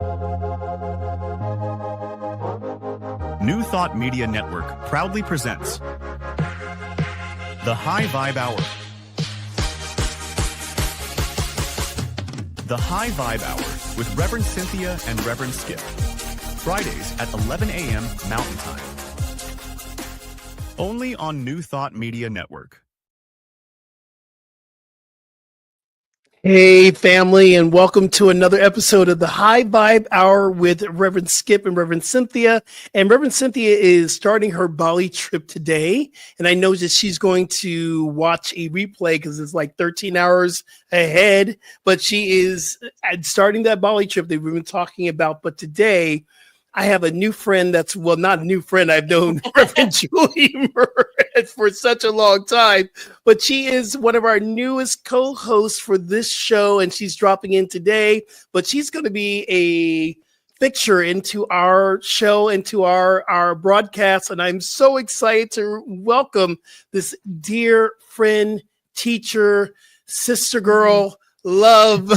New Thought Media Network proudly presents The High Vibe Hour. The High Vibe Hour with Reverend Cynthia and Reverend Skip. Fridays at 11 a.m. Mountain Time. Only on New Thought Media Network. Hey, family, and welcome to another episode of the High Vibe Hour with Reverend Skip and Reverend Cynthia. And Reverend Cynthia is starting her Bali trip today. And I know that she's going to watch a replay because it's like 13 hours ahead. But she is starting that Bali trip that we've been talking about. But today, I have a new friend that's, well, not a new friend. I've known Reverend Julie Moret for such a long time, but she is one of our newest co-hosts for this show, and she's dropping in today, but she's going to be a fixture into our show, into our broadcast, and I'm so excited to welcome this dear friend, teacher, sister girl, love,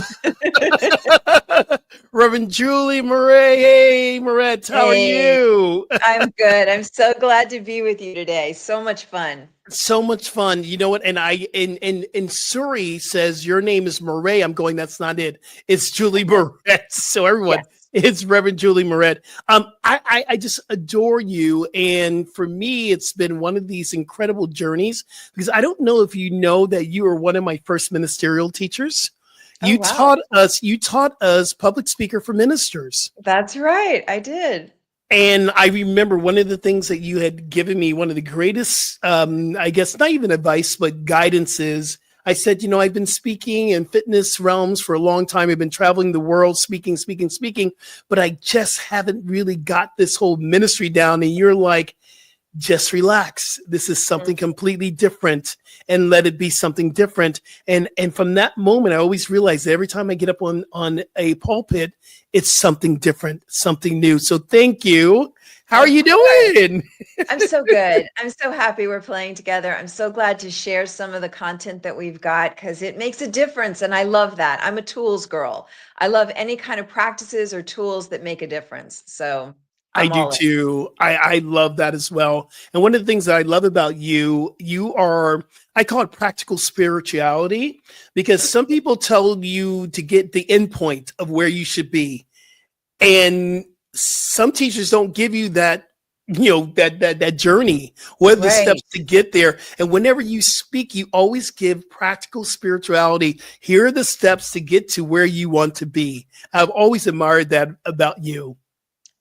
Reverend Julie Moret. Hey, Moret, how are you? I'm good. I'm so glad to be with you today. So much fun. So much fun. You know what? And in Surrey says your name is Moret. I'm going, that's not it. It's Julie Moret. So everyone, it's Reverend Julie Moret. I just adore you. And for me, it's been one of these incredible journeys because I don't know if you know that you are one of my first ministerial teachers. You taught us public speaker for ministers. That's right. I did. And I remember one of the things that you had given me, one of the greatest, I guess, not even advice, but guidance is, I said, you know, I've been speaking in fitness realms for a long time. I've been traveling the world, speaking, but I just haven't really got this whole ministry down. And you're like, just relax. This is something completely different, and let it be something different. And from that moment, I always realized that every time I get up on a pulpit, it's something different, something new. So thank you. How are you doing? I'm so good. I'm so happy we're playing together. I'm so glad to share some of the content that we've got because it makes a difference. And I love that. I'm a tools girl. I love any kind of practices or tools that make a difference. So I do too. I love that as well. And one of the things that I love about you, you are, I call it practical spirituality, because some people tell you to get the end point of where you should be. And some teachers don't give you that, you know, that journey, what are the steps to get there. And whenever you speak, you always give practical spirituality. Here are the steps to get to where you want to be. I've always admired that about you.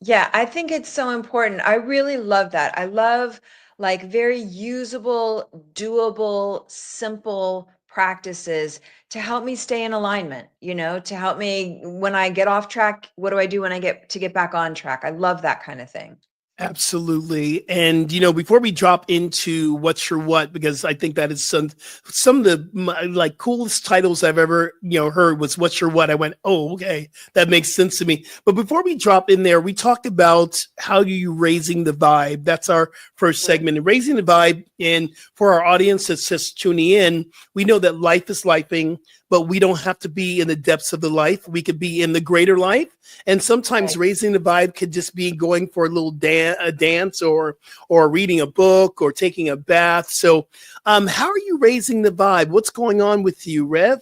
Yeah, I think it's so important. I really love that. I love like very usable, doable, simple practices to help me stay in alignment, you know, to help me when I get off track. What do I do when I get back on track? I love that kind of thing. Absolutely. And, you know, before we drop into What's Your What, because I think that is some of the like coolest titles I've ever, you know, heard was What's Your What. I went, oh, okay, that makes sense to me. But before we drop in there, we talked about how you raising the vibe. That's our first segment, and raising the vibe. And for our audience that's just tuning in, we know that life is lifing, but we don't have to be in the depths of the life. We could be in the greater life. And sometimes raising the vibe could just be going for a little dance or reading a book or taking a bath. So how are you raising the vibe? What's going on with you, Rev?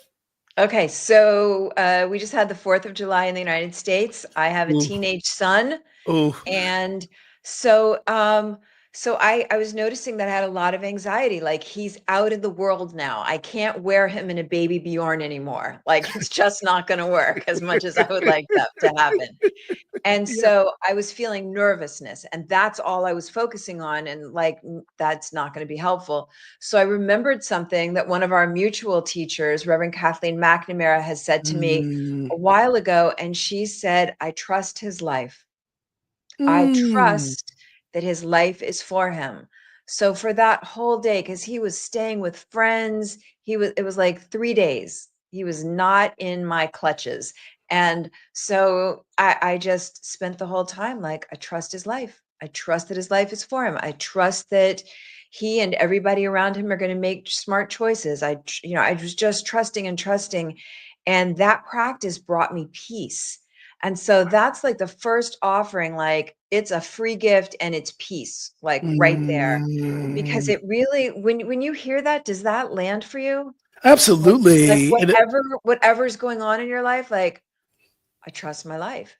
Okay, so we just had the 4th of July in the United States. I have a teenage son. And so I was noticing that I had a lot of anxiety. Like, he's out in the world now. I can't wear him in a baby Bjorn anymore. Like, it's just not going to work as much as I would like that to happen. And so I was feeling nervousness, and that's all I was focusing on. And like, that's not going to be helpful. So I remembered something that one of our mutual teachers, Reverend Kathleen McNamara, has said to me a while ago. And she said, I trust his life. I trust that his life is for him. So for that whole day, because he was staying with friends, it was like 3 days. He was not in my clutches. And so I just spent the whole time like, I trust his life. I trust that his life is for him. I trust that he and everybody around him are going to make smart choices. I was just trusting and trusting. And that practice brought me peace. And so that's like the first offering, like it's a free gift and it's peace, like right there. Because it really, when you hear that, does that land for you? Like Absolutely. whatever's going on in your life, like I trust my life.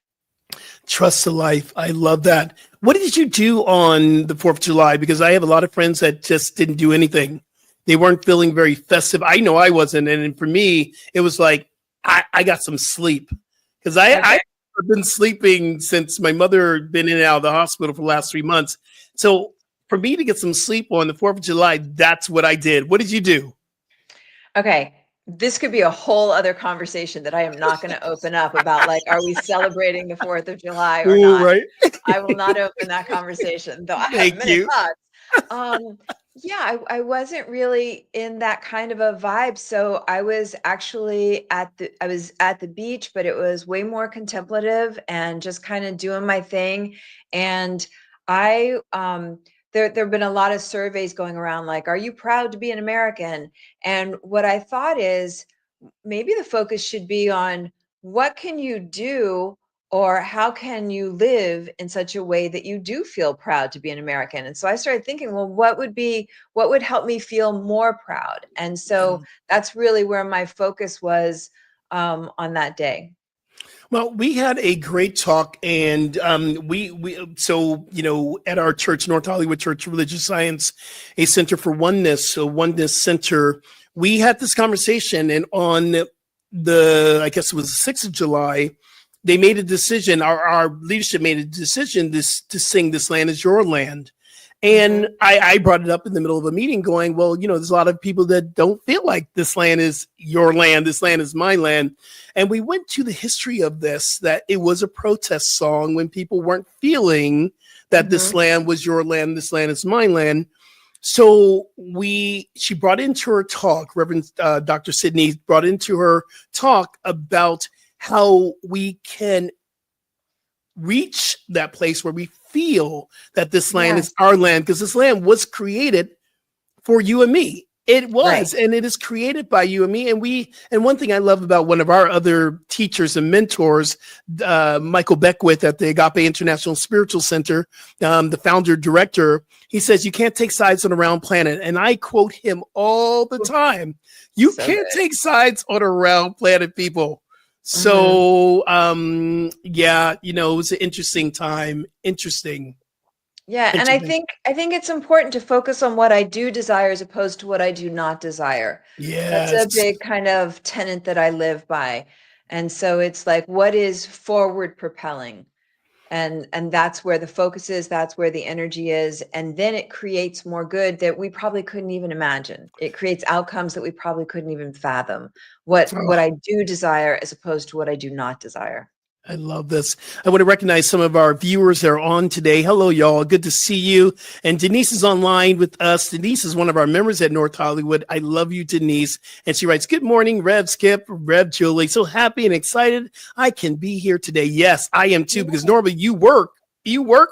Trust the life. I love that. What did you do on the 4th of July? Because I have a lot of friends that just didn't do anything. They weren't feeling very festive. I know I wasn't. And for me, it was like, I got some sleep because I've been sleeping since my mother had been in and out of the hospital for the last 3 months. So for me to get some sleep on the 4th of July, that's what I did. What did you do? Okay. This could be a whole other conversation that I am not going to open up about, like, are we celebrating the 4th of July or Ooh, not? right. I will not open that conversation, though I have Thank many you. thoughts. Yeah, I wasn't really in that kind of a vibe. So I was actually at the beach, but it was way more contemplative and just kind of doing my thing. And I there have been a lot of surveys going around like, are you proud to be an American? And what I thought is maybe the focus should be on what can you do or how can you live in such a way that you do feel proud to be an American? And so I started thinking, well, what would help me feel more proud? And so that's really where my focus was on that day. Well, we had a great talk, and at our church, North Hollywood Church of Religious Science, a Center for Oneness, so Oneness Center, we had this conversation, and on I guess it was the 6th of July, they made a decision, our leadership made a decision to sing This Land Is Your Land. And I brought it up in the middle of a meeting going, well, there's a lot of people that don't feel like this land is your land. This land is my land. And we went to the history of this, that it was a protest song when people weren't feeling that this land was your land. This land is my land. So she brought into her talk, Reverend Dr. Sydney brought into her talk about how we can reach that place where we feel that this land is our land, because this land was created for you and me. It was, and it is created by you and me. And one thing I love about one of our other teachers and mentors, Michael Beckwith at the Agape International Spiritual Center, the founder director, he says, you can't take sides on a round planet. And I quote him all the time. You can't take sides on a round planet, people. So, it was an interesting time. Yeah. And I think it's important to focus on what I do desire as opposed to what I do not desire. Yes. That's a big kind of tenet that I live by. And so it's like, what is forward propelling? And that's where the focus is. That's where the energy is. And then it creates more good that we probably couldn't even imagine. It creates outcomes that we probably couldn't even fathom. What I do desire as opposed to what I do not desire. I love this. I want to recognize some of our viewers that are on today. Hello, y'all. Good to see you. And Denise is online with us. Denise is one of our members at North Hollywood. I love you, Denise. And she writes, good morning, Rev Skip, Rev Julie. So happy and excited I can be here today. Yes, I am too, because normally you work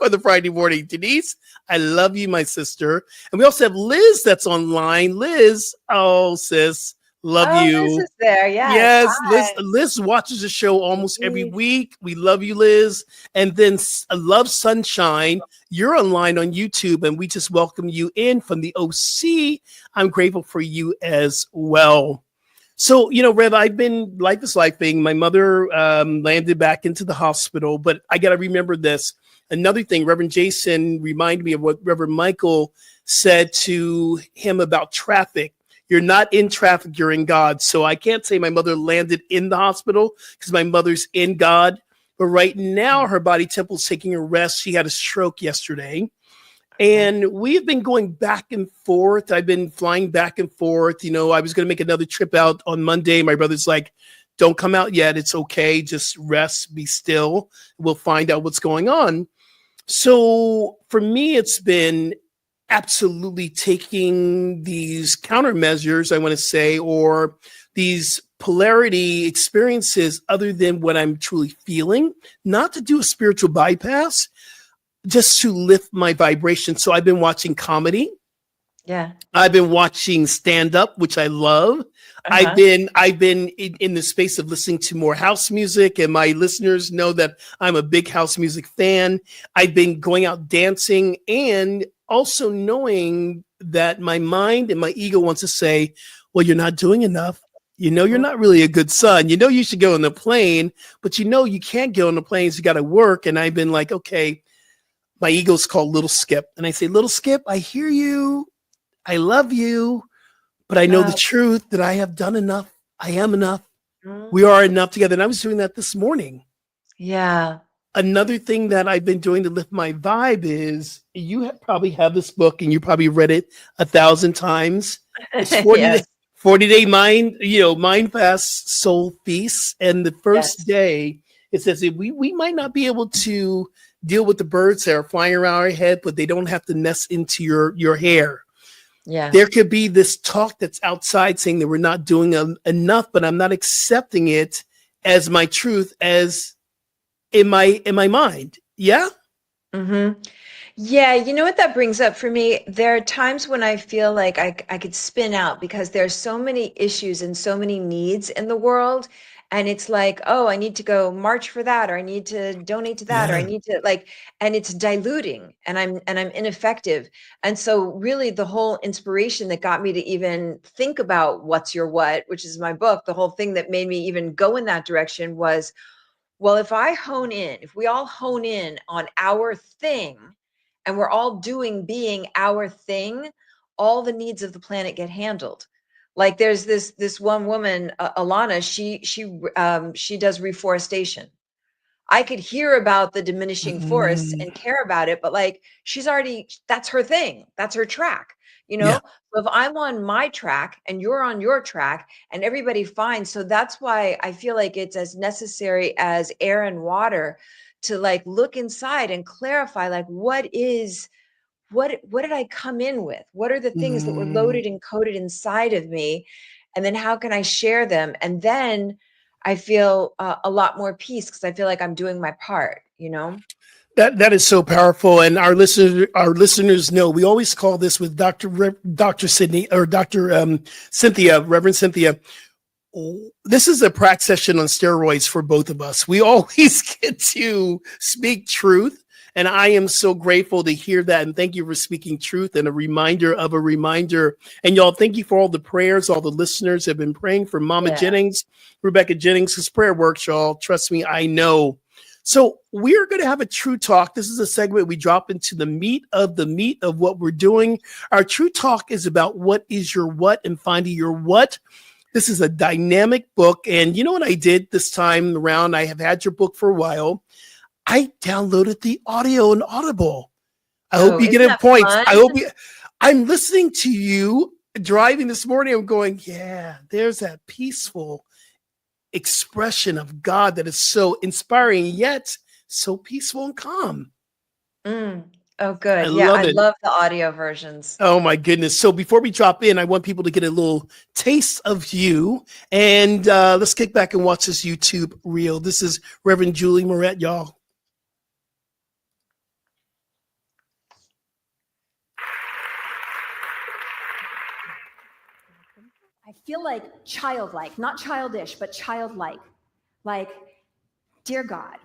on the Friday morning. Denise, I love you, my sister. And we also have Liz that's online. Liz, oh, sis. Love you. Liz is there. Yes. Liz watches the show almost every week. We love you, Liz. And then Love Sunshine. You're online on YouTube, and we just welcome you in from the OC. I'm grateful for you as well. So, Rev, I've been life is lifing. My mother landed back into the hospital, but I got to remember this. Another thing, Reverend Jason reminded me of what Reverend Michael said to him about traffic. You're not in traffic, you're in God. So I can't say my mother landed in the hospital because my mother's in God. But right now, her body temple's taking a rest. She had a stroke yesterday. And we've been going back and forth. I've been flying back and forth. I was going to make another trip out on Monday. My brother's like, don't come out yet. It's okay. Just rest, be still. We'll find out what's going on. So for me, it's been absolutely taking these countermeasures, I want to say, or these polarity experiences other than what I'm truly feeling, not to do a spiritual bypass, just to lift my vibration. So I've been watching comedy. Yeah. I've been watching stand up, which I love. Uh-huh. I've been in the space of listening to more house music, and my listeners know that I'm a big house music fan. I've been going out dancing, and also knowing that my mind and my ego wants to say, well, you're not doing enough. You know, you're not really a good son. You know, you should go on the plane, but you know, you can't go on the planes. You got to work. And I've been like, okay, my ego's called Little Skip. And I say, Little Skip, I hear you. I love you, but I know the truth that I have done enough. I am enough. We are enough together. And I was doing that this morning. Yeah. Another thing that I've been doing to lift my vibe is probably have this book and you probably read it 1,000 times. It's 40-day mind fast soul feast. And the first day it says that we might not be able to deal with the birds that are flying around our head, but they don't have to nest into your hair. Yeah. There could be this talk that's outside saying that we're not doing enough, but I'm not accepting it as my truth, as in my mind. Yeah. Mm-hmm. Yeah, you know what that brings up for me? There are times when I feel like I could spin out because there's so many issues and so many needs in the world. And it's like, oh, I need to go march for that, or I need to donate to that, or I need to and it's diluting and I'm ineffective. And so really the whole inspiration that got me to even think about What's Your What, which is my book, the whole thing that made me even go in that direction was, well, if we all hone in on our thing, and we're all being our thing, all the needs of the planet get handled. Like there's this one woman, Alana, she does reforestation. I could hear about the diminishing forests and care about it, but like that's her thing. That's her track, you know? So if I'm on my track and you're on your track and everybody finds, so that's why I feel like it's as necessary as air and water to like look inside and clarify, like, what did I come in with? What are the things that were loaded and coded inside of me? And then how can I share them? And then I feel a lot more peace because I feel like I'm doing my part, you know? That is so powerful. And our listeners know we always call this with Dr. Sydney or Dr. Cynthia, Reverend Cynthia. This is a practice session on steroids for both of us. We always get to speak truth. And I am so grateful to hear that. And thank you for speaking truth and a reminder of a reminder. And y'all, thank you for all the prayers. All the listeners have been praying for Mama Jennings, Rebecca Jennings, because prayer works, y'all. Trust me, I know. So we're going to have a true talk. This is a segment we drop into the meat of what we're doing. Our true talk is about what is your what and finding your what. This is a dynamic book. And you know what I did this time around? I have had your book for a while. I downloaded the audio and Audible. I hope you get a point. I'm listening to you driving this morning. I'm going, yeah, there's that peaceful expression of God that is so inspiring, yet so peaceful and calm. Oh, good. I love the audio versions. Oh my goodness. So before we drop in, I want people to get a little taste of you. And let's kick back and watch this YouTube reel. This is Reverend Julie Moret, y'all. I feel like childlike, not childish, but childlike. Like, dear God,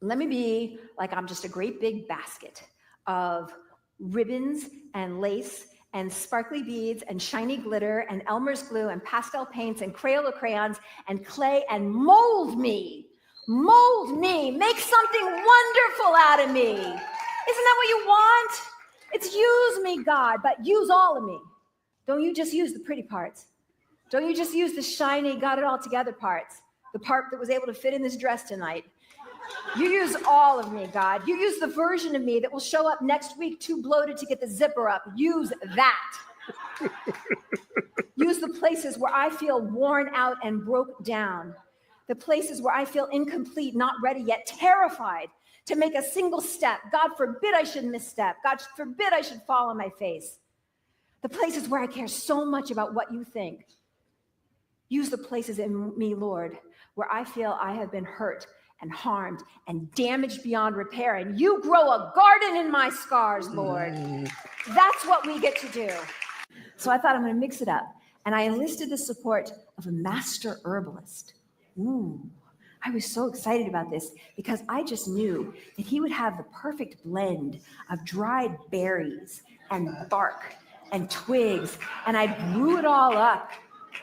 let me be like I'm just a great big basket of ribbons and lace and sparkly beads and shiny glitter and Elmer's glue and pastel paints and Crayola crayons and clay, and mold me, make something wonderful out of me. Isn't that what you want? It's use me, God, but use all of me. Don't you just use the pretty parts. Don't you just use the shiny, got it all together parts, the part that was able to fit in this dress tonight. You use all of me, God. You use the version of me that will show up next week too bloated to get the zipper up. Use that. Use the places where I feel worn out and broke down. The places where I feel incomplete, not ready yet, terrified to make a single step. God forbid I should misstep. God forbid I should fall on my face. The places where I care so much about what you think. Use the places in me, Lord, where I feel I have been hurt and harmed and damaged beyond repair. And you grow a garden in my scars, Lord. That's what we get to do. So I thought, I'm going to mix it up. And I enlisted the support of a master herbalist. I was so excited about this because I just knew that he would have the perfect blend of dried berries and bark and twigs. And I'd brew it all up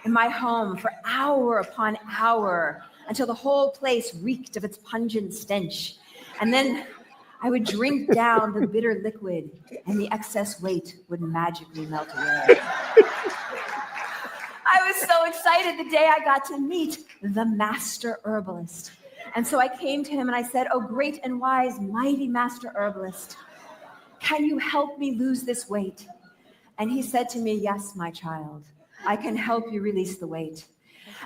in my home for hour upon hour until the whole place reeked of its pungent stench. And then I would drink down the bitter liquid and the excess weight would magically melt away. I was so excited the day I got to meet the master herbalist. And so I came to him and I said, "Oh, great and wise, mighty master herbalist, can you help me lose this weight?" And he said to me, "Yes, my child, I can help you release the weight."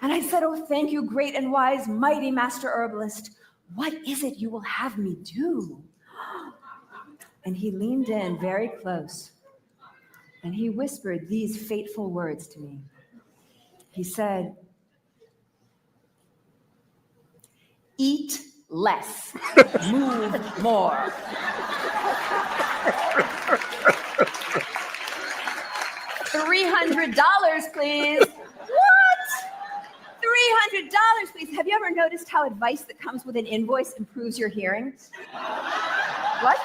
And I said, "Oh, thank you, great and wise, mighty master herbalist. What is it you will have me do?" And he leaned in very close and he whispered these fateful words to me. He said, "Eat less, move more." $300, please. What? $300, please. Have you ever noticed how advice that comes with an invoice improves your hearing? What?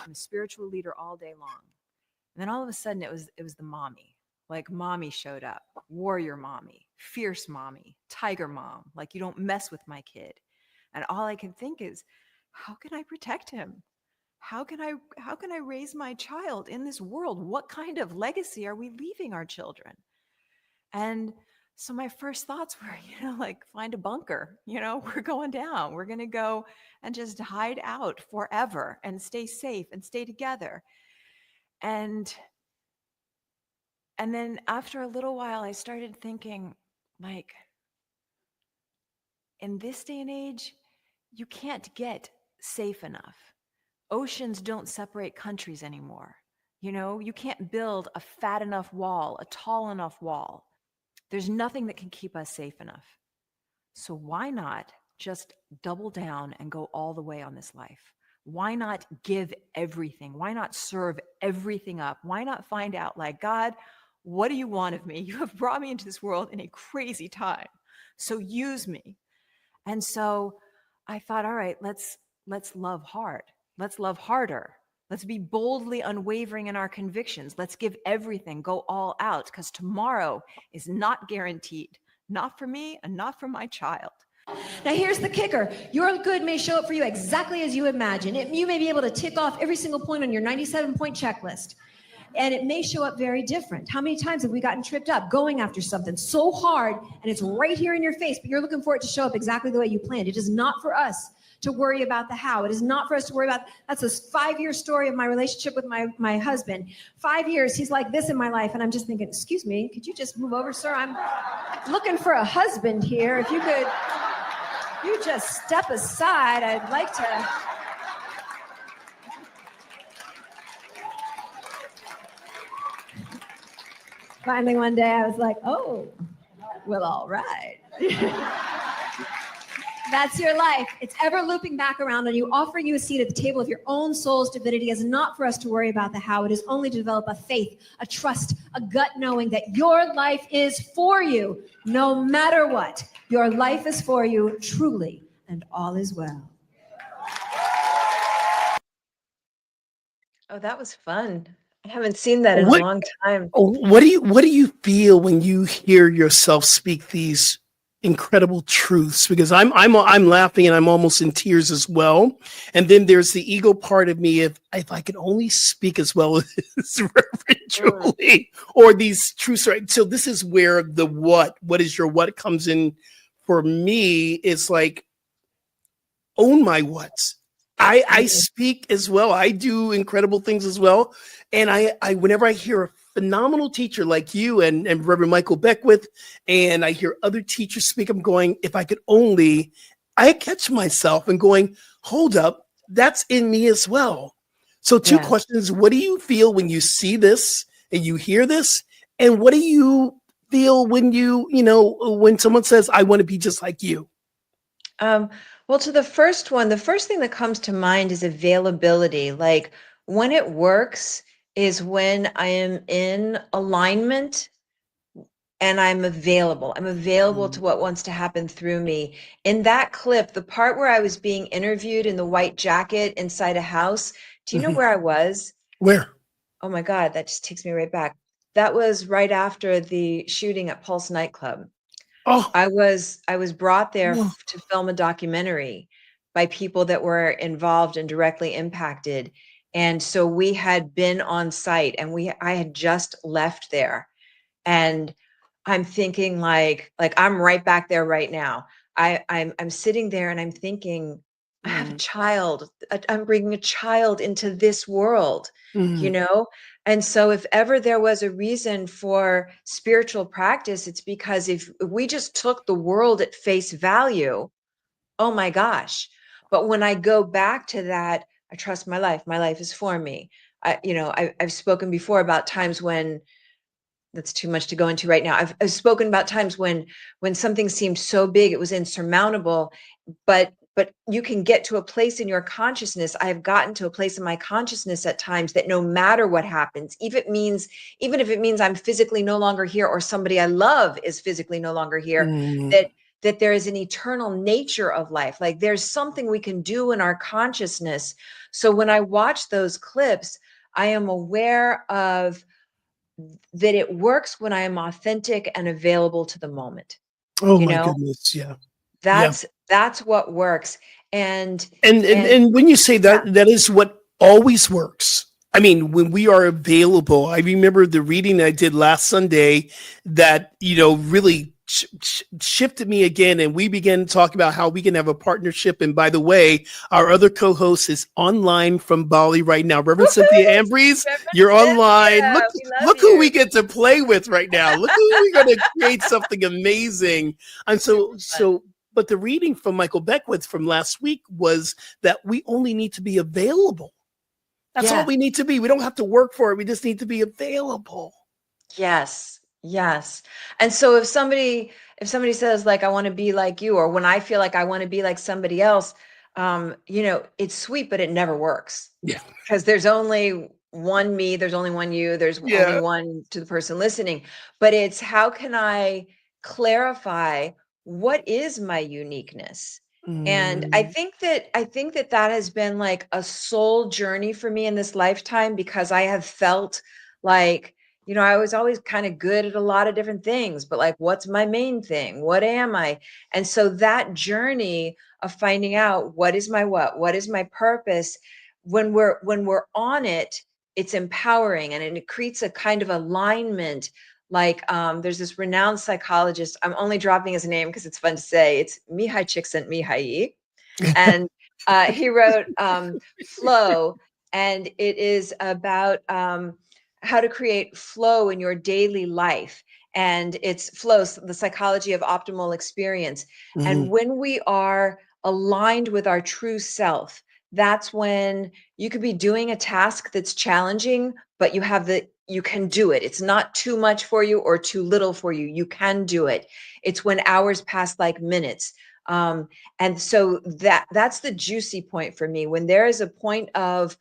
I'm a spiritual leader all day long. And then all of a sudden it was the mommy. Like mommy showed up, warrior mommy, fierce mommy, tiger mom, like you don't mess with my kid. And all I can think is, how can I protect him? How can I raise my child in this world? What kind of legacy are we leaving our children? And so my first thoughts were, like find a bunker, we're going down. We're going to go and just hide out forever and stay safe and stay together. And then after a little while, I started thinking, like, in this day and age, you can't get safe enough. Oceans don't separate countries anymore. You can't build a fat enough wall, a tall enough wall. There's nothing that can keep us safe enough. So why not just double down and go all the way on this life? Why not give everything? Why not serve everything up? Why not find out, like, God, what do you want of me? You have brought me into this world in a crazy time. So use me. And so I thought, all right, let's love hard. Let's love harder. Let's be boldly unwavering in our convictions. Let's give everything, go all out, because tomorrow is not guaranteed. Not for me and not for my child. Now, here's the kicker. Your good may show up for you exactly as you imagine. You may be able to tick off every single point on your 97-point checklist. And it may show up very different. How many times have we gotten tripped up going after something so hard and it's right here in your face, but you're looking for it to show up exactly the way you planned? It is not for us to worry about the how. It is not for us to worry about, that's a 5-year story of my relationship with my husband. 5 years, he's like this in my life. And I'm just thinking, excuse me, could you just move over, sir? I'm looking for a husband here. If you could, you just step aside. I'd like to. Finally, one day I was like, oh, well, all right. That's your life. It's ever looping back around on you, offering you a seat at the table of your own soul's divinity. Is not for us to worry about the how. It is only to develop a faith, a trust, a gut knowing that your life is for you, no matter what. Your life is for you, truly, and all is well. Oh, that was fun. I haven't seen that in a long time. What do you feel when you hear yourself speak these incredible truths? Because I'm laughing and I'm almost in tears as well. And then there's the ego part of me. If I could only speak as well as Reverend Julie or these truths, right? So this is where the what is your what comes in for me. It's like, own my whats. I speak as well. I do incredible things as well. And I whenever I hear a phenomenal teacher like you and Reverend Michael Beckwith, and I hear other teachers speak, I'm going, if I could only, I catch myself and going, hold up, that's in me as well. So two questions. What do you feel when you see this and you hear this? And what do you feel when when someone says, I want to be just like you? Well, to the first one, the first thing that comes to mind is availability. Like when it works is when I am in alignment and I'm available. I'm available to what wants to happen through me. In that clip, the part where I was being interviewed in the white jacket inside a house, do you know where I was? Where? Oh my God, that just takes me right back. That was right after the shooting at Pulse nightclub. Oh, I was brought there oh. to film a documentary by people that were involved and directly impacted. And so we had been on site and I had just left there. And I'm thinking like I'm right back there right now. I'm sitting there and I'm thinking, I have a child. I'm bringing a child into this world, you know? And so if ever there was a reason for spiritual practice, it's because if we just took the world at face value, oh my gosh. But when I go back to that, I trust my life. My life is for me. I've spoken before about times when that's too much to go into right now. I've spoken about times when something seemed so big, it was insurmountable, but you can get to a place in your consciousness. I have gotten to a place in my consciousness at times that no matter what happens, even if it means I'm physically no longer here or somebody I love is physically no longer here, that there is an eternal nature of life. Like there's something we can do in our consciousness. So when I watch those clips, I am aware of that it works when I am authentic and available to the moment. Oh You my know, goodness. Yeah. that's what works. And And when you say that, yeah. that is what always works. I mean, when we are available, I remember the reading I did last Sunday that, really shifted me again. And we began to talk about how we can have a partnership. And by the way, our other co-host is online from Bali right now. Reverend Cynthia Ambrose, you're online. Cynthia, we love Look who you. we get to play with right now. Look who we're going to create something amazing. And but the reading from Michael Beckwith from last week was that we only need to be available. That's all we need to be. We don't have to work for it. We just need to be available. Yes. And so if somebody says like, I want to be like you, or when I feel like I want to be like somebody else, it's sweet, but it never works. Yeah. Because there's only one me, there's only one you, there's only one to the person listening. But it's how can I clarify what is my uniqueness? And I think that has been like a soul journey for me in this lifetime, because I have felt like, I was always kind of good at a lot of different things, but like, what's my main thing? What am I? And so that journey of finding out what is my purpose, when we're on it, it's empowering and it creates a kind of alignment. Like there's this renowned psychologist, I'm only dropping his name because it's fun to say, it's Mihai Csikszentmihalyi. And he wrote Flow, and it is about how to create flow in your daily life. And it's flow, the psychology of optimal experience. And when we are aligned with our true self, that's when you could be doing a task that's challenging, but you can do it. It's not too much for you or too little for you. You can do it. It's when hours pass like minutes. And so that's the juicy point for me. When there is a point of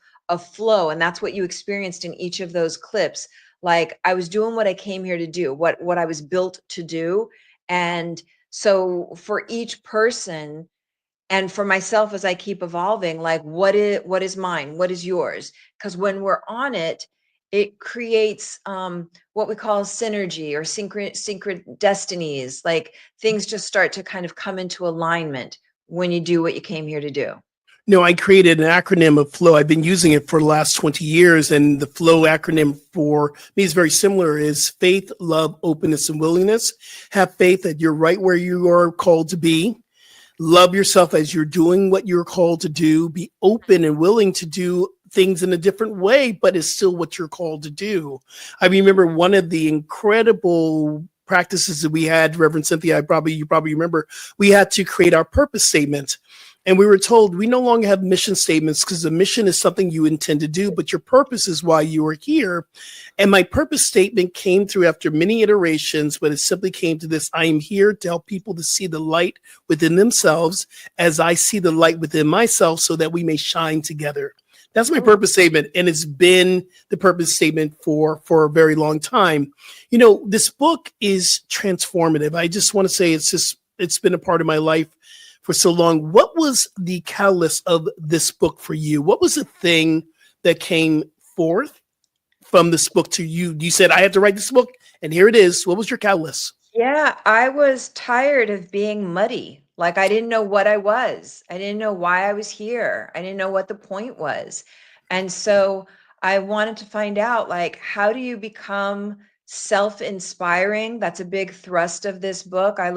flow, and that's what you experienced in each of those clips. Like I was doing what I came here to do, what I was built to do. And so for each person, and for myself, as I keep evolving, like what is mine? What is yours? Because when we're on it, it creates what we call synergy or synchronous destinies. Like things just start to kind of come into alignment when you do what you came here to do. No, I created an acronym of FLOW. I've been using it for the last 20 years. And the FLOW acronym for me is very similar: is faith, love, openness, and willingness. Have faith that you're right where you are called to be. Love yourself as you're doing what you're called to do. Be open and willing to do things in a different way, but it's still what you're called to do. I remember one of the incredible practices that we had, Reverend Cynthia, you probably remember, we had to create our purpose statement. And we were told we no longer have mission statements because the mission is something you intend to do, but your purpose is why you are here. And my purpose statement came through after many iterations, but it simply came to this: I am here to help people to see the light within themselves as I see the light within myself so that we may shine together. That's my purpose statement. And it's been the purpose statement for a very long time. You know, this book is transformative. I just want to say it's been a part of my life for so long. What was the catalyst of this book for you? What was the thing that came forth from this book to you? You said, I had to write this book, and here it is. What was your catalyst? Yeah, I was tired of being muddy. Like, I didn't know what I was. I didn't know why I was here. I didn't know what the point was. And so I wanted to find out, like, how do you become self-inspiring? That's a big thrust of this book. I'm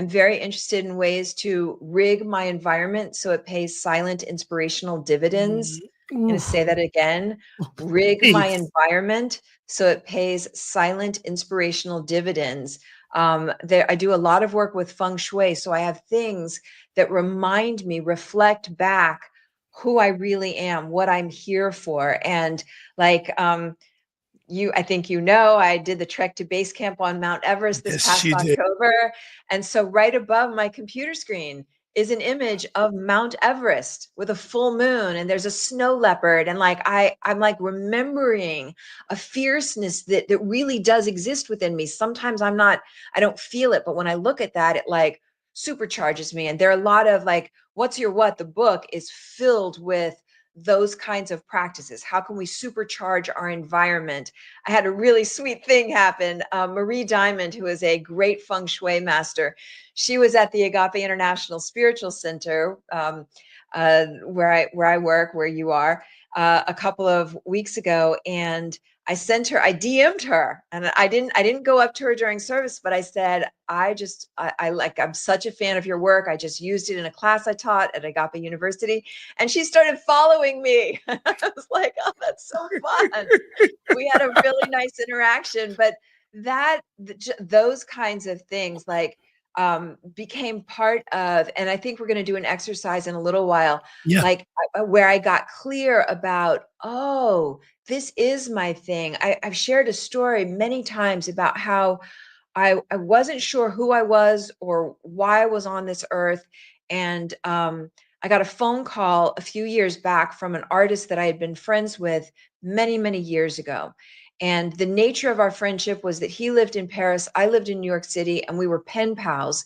very interested in ways to rig my environment so it pays silent inspirational dividends. I'm going to say that again. Rig my environment so it pays silent inspirational dividends. I do a lot of work with feng shui, so I have things that remind me, reflect back who I really am, what I'm here for. And like, I think I did the trek to base camp on Mount Everest this past October. And so right above my computer screen is an image of Mount Everest with a full moon, and there's a snow leopard. And like, I'm like remembering a fierceness that really does exist within me. Sometimes I don't feel it, but when I look at that, it like supercharges me. And there are a lot of like, What's Your What? The book is filled with those kinds of practices. How can we supercharge our environment? I had a really sweet thing happen. Marie Diamond, who is a great feng shui master, she was at the Agape International Spiritual Center, where I work, where you are, a couple of weeks ago, and I DM'd her, and I didn't go up to her during service, but I said, I'm such a fan of your work. I just used it in a class I taught at Agape University. And she started following me. I was like, oh, that's so fun. We had a really nice interaction, but those kinds of things like became part of, and I think we're going to do an exercise in a little while, like where I got clear about, oh, this is my thing. I've shared a story many times about how I wasn't sure who I was or why I was on this earth. And I got a phone call a few years back from an artist that I had been friends with many, many years ago. And the nature of our friendship was that he lived in Paris, I lived in New York City, and we were pen pals.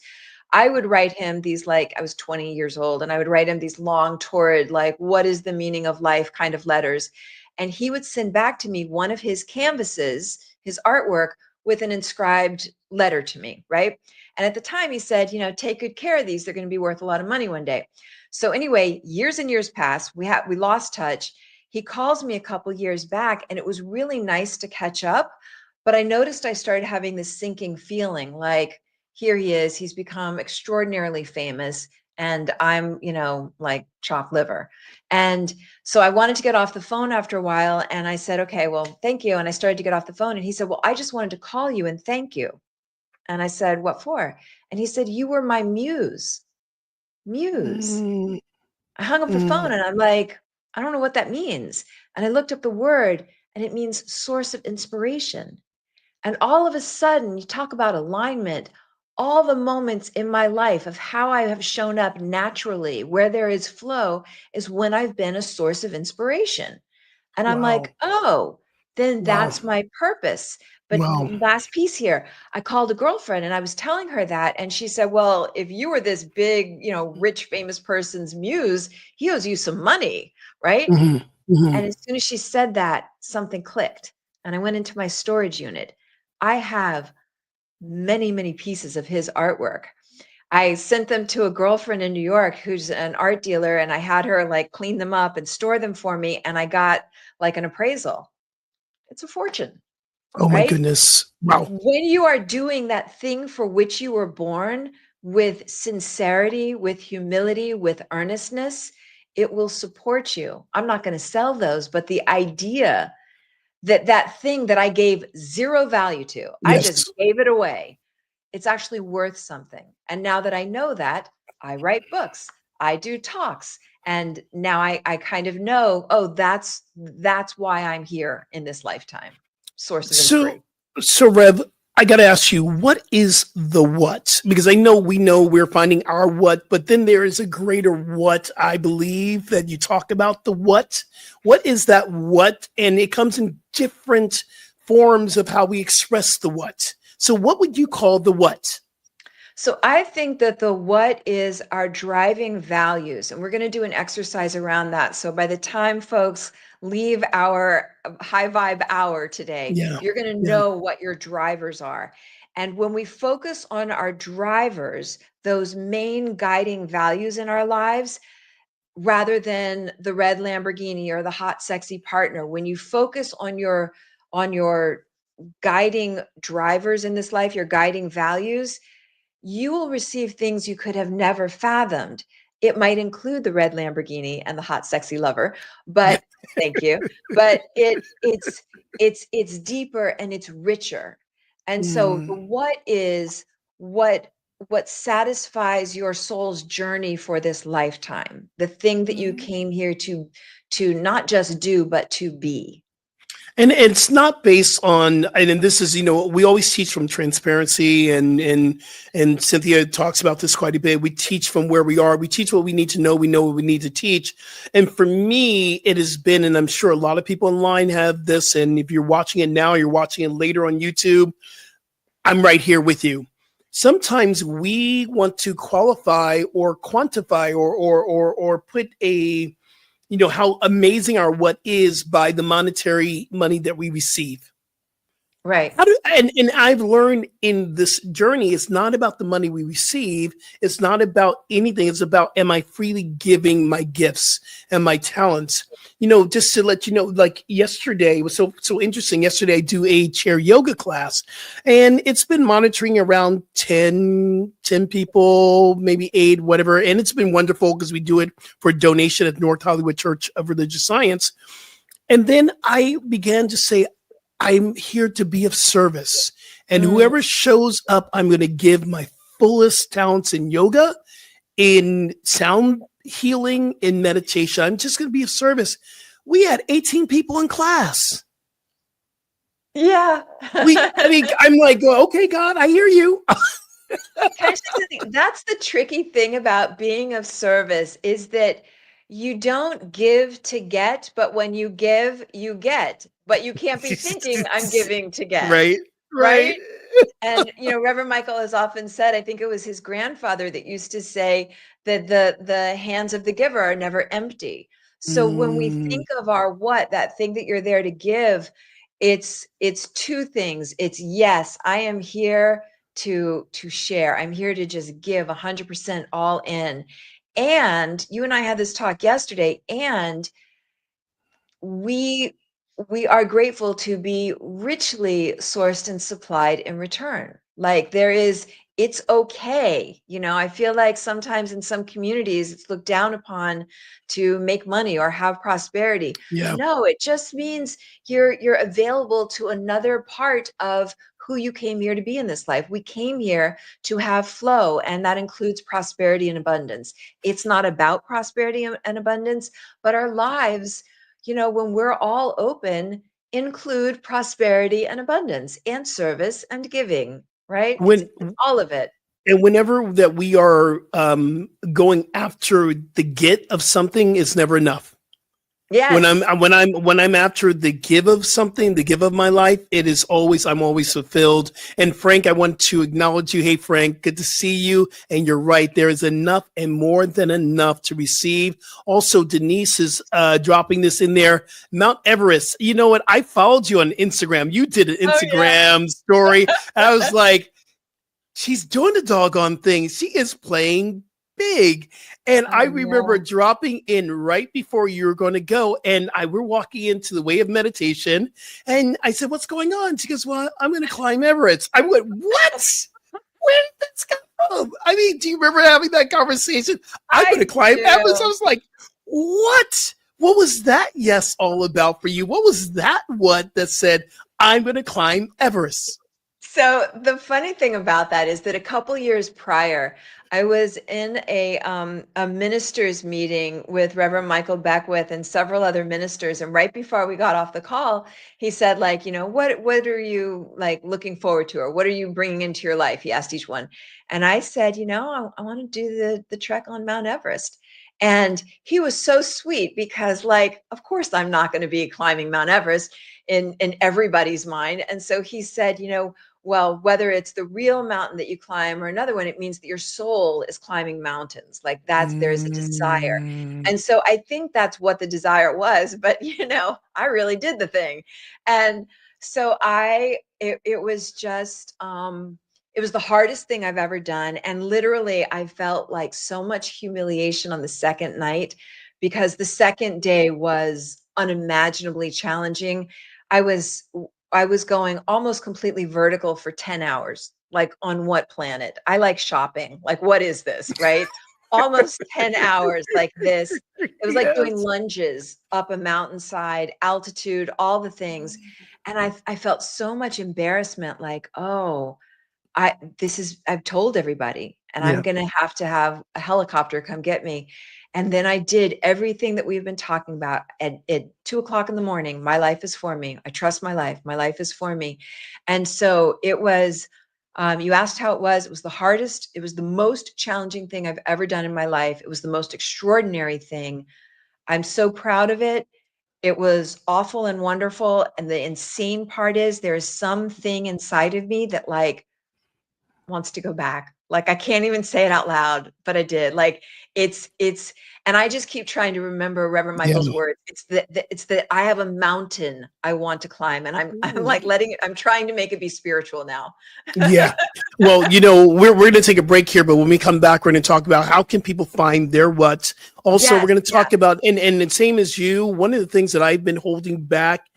I would write him these, like, I was 20 years old, and I would write him these long, torrid, like, what is the meaning of life kind of letters. And he would send back to me one of his canvases, his artwork, with an inscribed letter to me, right? And at the time he said, take good care of these. They're going to be worth a lot of money one day. So anyway, years and years passed. We lost touch. He calls me a couple years back, and it was really nice to catch up. But I noticed I started having this sinking feeling, like, here he is. He's become extraordinarily famous, and I'm, like chopped liver. And so I wanted to get off the phone after a while, and I said, okay, well, thank you. And I started to get off the phone, and he said, well, I just wanted to call you and thank you. And I said, what for? And he said, you were my muse. I hung up the phone, and I'm like, I don't know what that means. And I looked up the word, and it means source of inspiration. And all of a sudden, you talk about alignment, all the moments in my life of how I have shown up naturally, where there is flow, is when I've been a source of inspiration. And I'm like, oh, then that's my purpose. But last piece here, I called a girlfriend and I was telling her that. And she said, well, if you were this big, rich, famous person's muse, he owes you some money, right? And as soon as she said that, something clicked. And I went into my storage unit. I have many, many pieces of his artwork. I sent them to a girlfriend in New York who's an art dealer, and I had her like clean them up and store them for me. And I got like an appraisal. It's a fortune. Oh my goodness. Wow. When you are doing that thing for which you were born with sincerity, with humility, with earnestness, it will support you. I'm not going to sell those, but the idea that thing that I gave zero value to, I just gave it away. It's actually worth something. And now that I know that, I write books, I do talks, and now I kind of know, oh, that's why I'm here in this lifetime. Source of inspiration. So Rev, I got to ask you, what is the what? Because we know we're finding our what, but then there is a greater what, I believe, that you talk about the what. What is that what? And it comes in different forms of how we express the what. So what would you call the what? So I think that the what is our driving values, and we're going to do an exercise around that. So by the time folks leave our high vibe hour today, you're going to know what your drivers are. And when we focus on our drivers, those main guiding values in our lives, rather than the red Lamborghini or the hot, sexy partner, when you focus on your guiding drivers in this life, your guiding values, you will receive things you could have never fathomed. It might include the red Lamborghini and the hot, sexy lover, but thank you. But it's deeper and it's richer. And so what is what satisfies your soul's journey for this lifetime? The thing that you came here to not just do, but to be. And it's not based on, and this is, we always teach from transparency, and Cynthia talks about this quite a bit. We teach from where we are. We teach what we need to know. We know what we need to teach. And for me, it has been, and I'm sure a lot of people online have this, and if you're watching it now, you're watching it later on YouTube, I'm right here with you. Sometimes we want to qualify or quantify or put a, how amazing our what is by the monetary money that we receive. Right. And I've learned in this journey, it's not about the money we receive. It's not about anything. It's about, am I freely giving my gifts and my talents? Just to let you know, like yesterday, it was so interesting. Yesterday, I do a chair yoga class, and it's been monitoring around 10 people, maybe 8, whatever. And it's been wonderful because we do it for a donation at North Hollywood Church of Religious Science. And then I began to say, I'm here to be of service. And whoever shows up, I'm going to give my fullest talents in yoga, in sound healing, in meditation. I'm just going to be of service. We had 18 people in class. Yeah. I'm like, okay, God, I hear you. That's the tricky thing about being of service, is that you don't give to get, but when you give, you get. But you can't be thinking, I'm giving to get. Right? And, Reverend Michael has often said, I think it was his grandfather that used to say that the hands of the giver are never empty. So when we think of our what, that thing that you're there to give, it's two things. It's, yes, I am here to share. I'm here to just give 100% all in. And you and I had this talk yesterday, and we are grateful to be richly sourced and supplied in return. Like it's okay. I feel like sometimes in some communities it's looked down upon to make money or have prosperity. Yeah. No, it just means you're available to another part of who you came here to be in this life. We came here to have flow, and that includes prosperity and abundance. It's not about prosperity and abundance, but our lives, when we're all open, include prosperity and abundance and service and giving, right? It's all of it. And whenever that we are going after the get of something, it's never enough. Yes. When I'm after the give of something, the give of my life, I'm always fulfilled. And Frank, I want to acknowledge you. Hey, Frank, good to see you. And you're right. There is enough and more than enough to receive. Also, Denise is dropping this in there. Mount Everest. You know what? I followed you on Instagram. You did an Instagram story. I was like, she's doing the doggone thing. She is playing big. And I remember dropping in right before you were going to go, and we're walking into the way of meditation, and I said, what's going on? She goes, well, I'm going to climb Everest. I went, what? Where did this come from? Do you remember having that conversation? I'm going to climb Everest. I was like, what? What was that yes all about for you? What was that that said, I'm going to climb Everest? So the funny thing about that is that a couple years prior, I was in a ministers meeting with Reverend Michael Beckwith and several other ministers. And right before we got off the call, he said, like, what are you like looking forward to, or what are you bringing into your life? He asked each one. And I said, I want to do the trek on Mount Everest. And he was so sweet because, like, of course, I'm not going to be climbing Mount Everest in everybody's mind. And so he said, well, whether it's the real mountain that you climb or another one, it means that your soul is climbing mountains. Like there's a desire. And so I think that's what the desire was, but I really did the thing. And so it was just, it was the hardest thing I've ever done. And literally I felt like so much humiliation on the second night because the second day was unimaginably challenging. I was going almost completely vertical for 10 hours. Like, on what planet? I like shopping. Like, what is this, right? Almost 10 hours like this. It was like doing lunges up a mountainside, altitude, all the things. And I felt so much embarrassment, like, I've told everybody, and I'm going to have a helicopter come get me. And then I did everything that we've been talking about at 2:00 in the morning. My life is for me. I trust my life. My life is for me. And so it was, you asked how it was. It was the hardest. It was the most challenging thing I've ever done in my life. It was the most extraordinary thing. I'm so proud of it. It was awful and wonderful. And the insane part is there is something inside of me that like wants to go back. Like, I can't even say it out loud, but I did. Like, it's, and I just keep trying to remember Reverend Michael's words. It's that I have a mountain I want to climb, and I'm like I'm trying to make it be spiritual now. Yeah. Well, we're going to take a break here, but when we come back, we're going to talk about how can people find their what. Also, we're going to talk about, and the same as you, one of the things that I've been holding back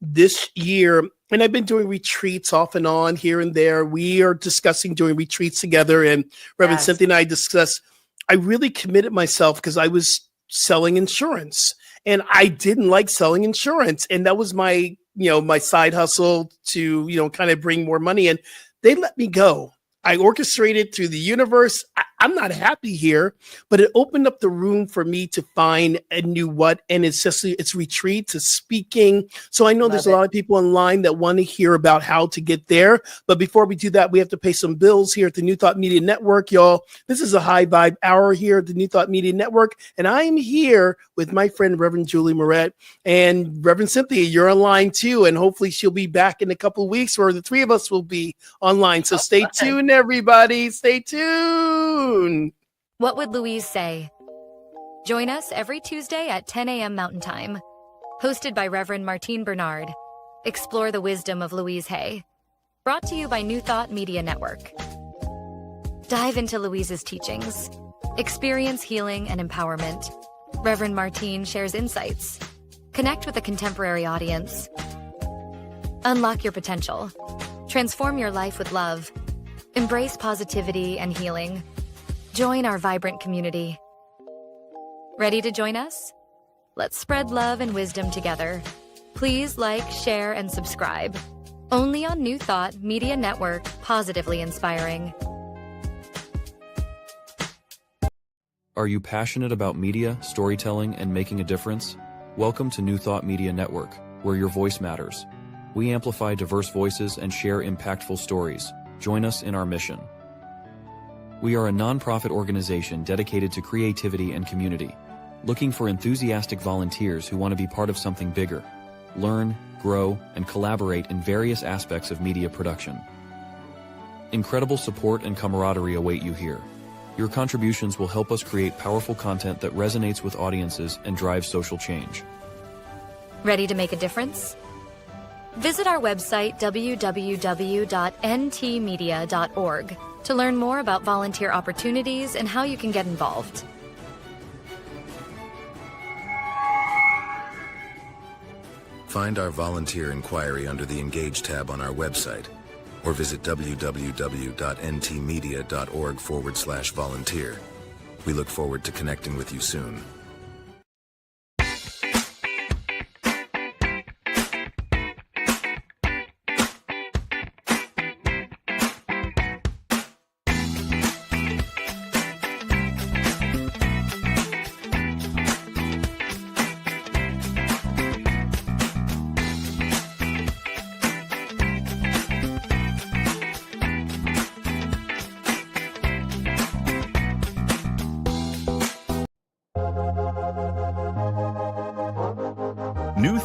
this year, and I've been doing retreats off and on here and there. We are discussing doing retreats together, and Reverend Cynthia and I discussed, I really committed myself because I was selling insurance and I didn't like selling insurance. And that was my, my side hustle to, kind of bring more money. And they let me go. I orchestrated through the universe. I'm not happy here, but it opened up the room for me to find a new what. And it's retreats, it's speaking. So I know there's a lot of people online that want to hear about how to get there. But before we do that, we have to pay some bills here at the New Thought Media Network, y'all. This is a high vibe hour here at the New Thought Media Network. And I'm here with my friend, Reverend Julie Moret, and Reverend Cynthia. You're online too. And hopefully she'll be back in a couple of weeks, where the three of us will be online. So stay tuned, everybody. Stay tuned. What would Louise say? Join us every Tuesday at 10 a.m. Mountain Time. Hosted by Reverend Martine Bernard. Explore the wisdom of Louise Hay. Brought to you by New Thought Media Network. Dive into Louise's teachings. Experience healing and empowerment. Reverend Martine shares insights. Connect with a contemporary audience. Unlock your potential. Transform your life with love. Embrace positivity and healing. Join our vibrant community. Ready to join us? Let's spread love and wisdom together. Please like, share, and subscribe. Only on New Thought Media Network, positively inspiring. Are you passionate about media, storytelling, and making a difference? Welcome to New Thought Media Network, where your voice matters. We amplify diverse voices and share impactful stories. Join us in our mission. We are a nonprofit organization dedicated to creativity and community, looking for enthusiastic volunteers who want to be part of something bigger, learn, grow, and collaborate in various aspects of media production. Incredible support and camaraderie await you here. Your contributions will help us create powerful content that resonates with audiences and drives social change. Ready to make a difference? Visit our website www.ntmedia.org to learn more about volunteer opportunities and how you can get involved. Find our volunteer inquiry under the Engage tab on our website, or visit www.ntmedia.org/volunteer. We look forward to connecting with you soon.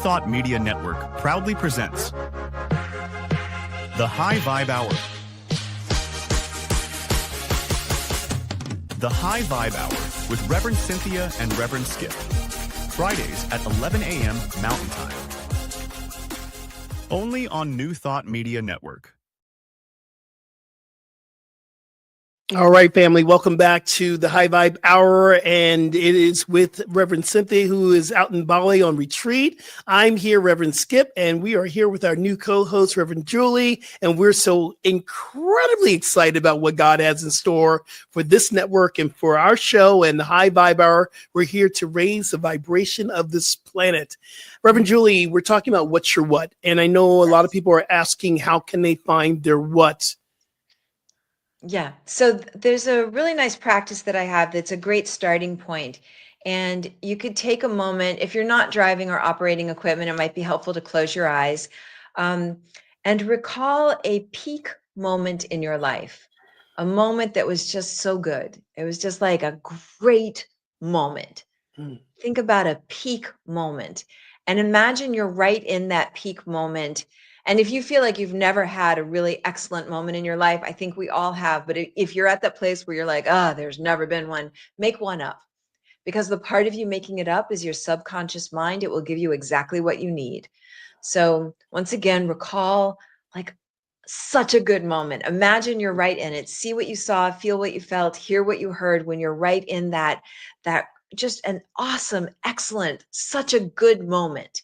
Thought Media Network proudly presents the High Vibe Hour. The High Vibe Hour with Reverend Cynthia and Reverend Skip. Fridays at 11 a.m. Mountain Time. Only on New Thought Media Network. All right, family, welcome back to the High Vibe Hour, and it is with Reverend Cynthia, who is out in Bali on retreat. I'm here, Reverend Skip, and we are here with our new co-host, Reverend Julie, and we're so incredibly excited about what God has in store for this network and for our show and the High Vibe Hour. We're here to raise the vibration of this planet. Reverend Julie, we're talking about what's your what, and I know a lot of people are asking, how can they find their what? Yeah. So there's a really nice practice that I have that's a great starting point. And you could take a moment, if you're not driving or operating equipment, it might be helpful to close your eyes and recall a peak moment in your life, a moment that was just so good. It was just like a great moment. Think about a peak moment and imagine you're right in that peak moment. And if you feel like you've never had a really excellent moment in your life, I think we all have. But if you're at that place where you're like, there's never been one, make one up. Because the part of you making it up is your subconscious mind. It will give you exactly what you need. So once again, recall like such a good moment. Imagine you're right in it. See what you saw, feel what you felt, hear what you heard when you're right in that just an awesome, excellent, such a good moment.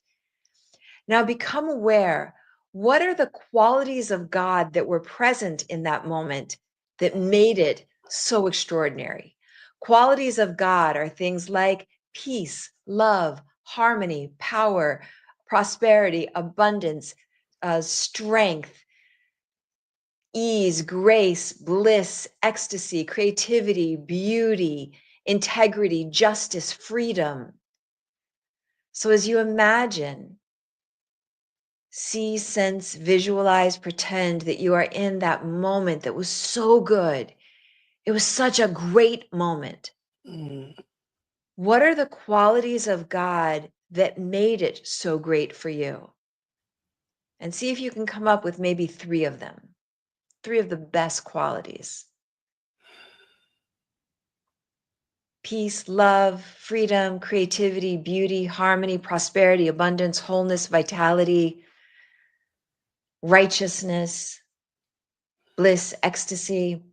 Now become aware. What are the qualities of God that were present in that moment that made it so extraordinary? Qualities of God are things like peace, love, harmony, power, prosperity, abundance, strength, ease, grace, bliss, ecstasy, creativity, beauty, integrity, justice, freedom. So as you imagine, see, sense, visualize, pretend that you are in that moment that was so good. It was such a great moment. What are the qualities of God that made it so great for you? And see if you can come up with maybe 3 of them, 3 of the best qualities. Peace, love, freedom, creativity, beauty, harmony, prosperity, abundance, wholeness, vitality, righteousness, bliss, ecstasy.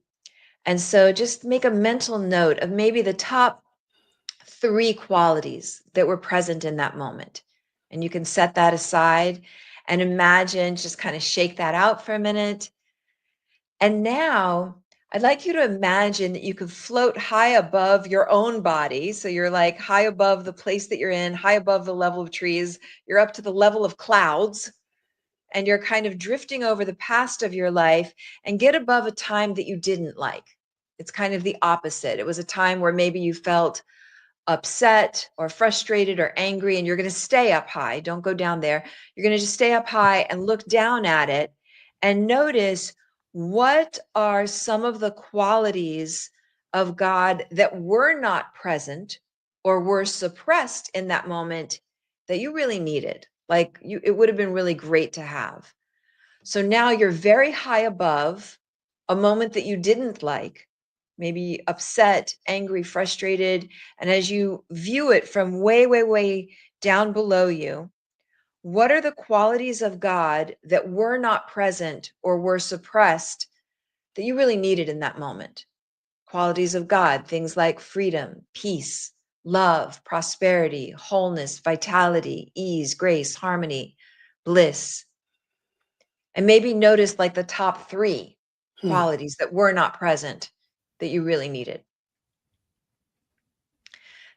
And so just make a mental note of maybe the top 3 qualities that were present in that moment. And you can set that aside and imagine, just kind of shake that out for a minute. And now I'd like you to imagine that you could float high above your own body. So you're like high above the place that you're in, high above the level of trees. You're up to the level of clouds. And you're kind of drifting over the past of your life and get above a time that you didn't like. It's kind of the opposite. It was a time where maybe you felt upset or frustrated or angry, and you're going to stay up high. Don't go down there. You're going to just stay up high and look down at it and notice, what are some of the qualities of God that were not present or were suppressed in that moment that you really needed? Like it would have been really great to have. So now you're very high above a moment that you didn't like, maybe upset, angry, frustrated. And as you view it from way, way, way down below you, what are the qualities of God that were not present or were suppressed that you really needed in that moment? Qualities of God, things like freedom, peace, love, prosperity, wholeness, vitality, ease, grace, harmony, bliss. And maybe notice like the top 3 qualities that were not present that you really needed.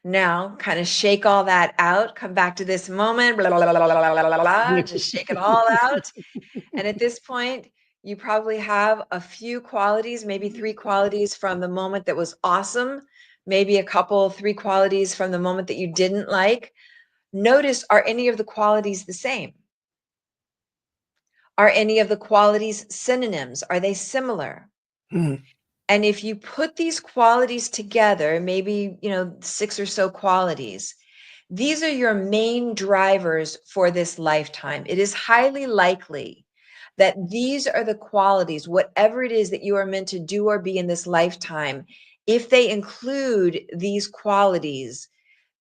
Now, kind of shake all that out, come back to this moment, blah, blah, blah, blah, blah, blah, blah, blah, just shake it all out. And at this point, you probably have a few qualities, maybe 3 qualities from the moment that was awesome, maybe a couple, 3 qualities from the moment that you didn't like. Notice, are any of the qualities the same? Are any of the qualities synonyms? Are they similar? And if you put these qualities together, maybe, 6 or so qualities, These are your main drivers for this lifetime. It is highly likely that these are the qualities, whatever it is that you are meant to do or be in this lifetime, if they include these qualities,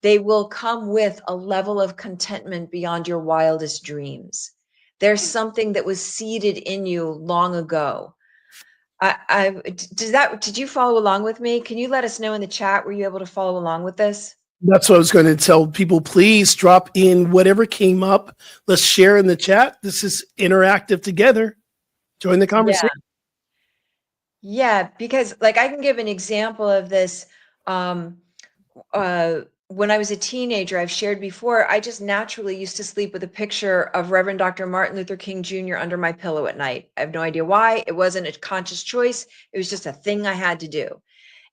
they will come with a level of contentment beyond your wildest dreams. There's something that was seeded in you long ago. Did you follow along with me? Can you let us know in the chat? Were you able to follow along with this? That's what I was going to tell people. Please drop in whatever came up. Let's share in the chat. This is interactive together. Join the conversation. Yeah, because like I can give an example of this. When I was a teenager, I've shared before, I just naturally used to sleep with a picture of Reverend Dr. Martin Luther King Jr. under my pillow at night. I have no idea why. It wasn't a conscious choice. It was just a thing I had to do.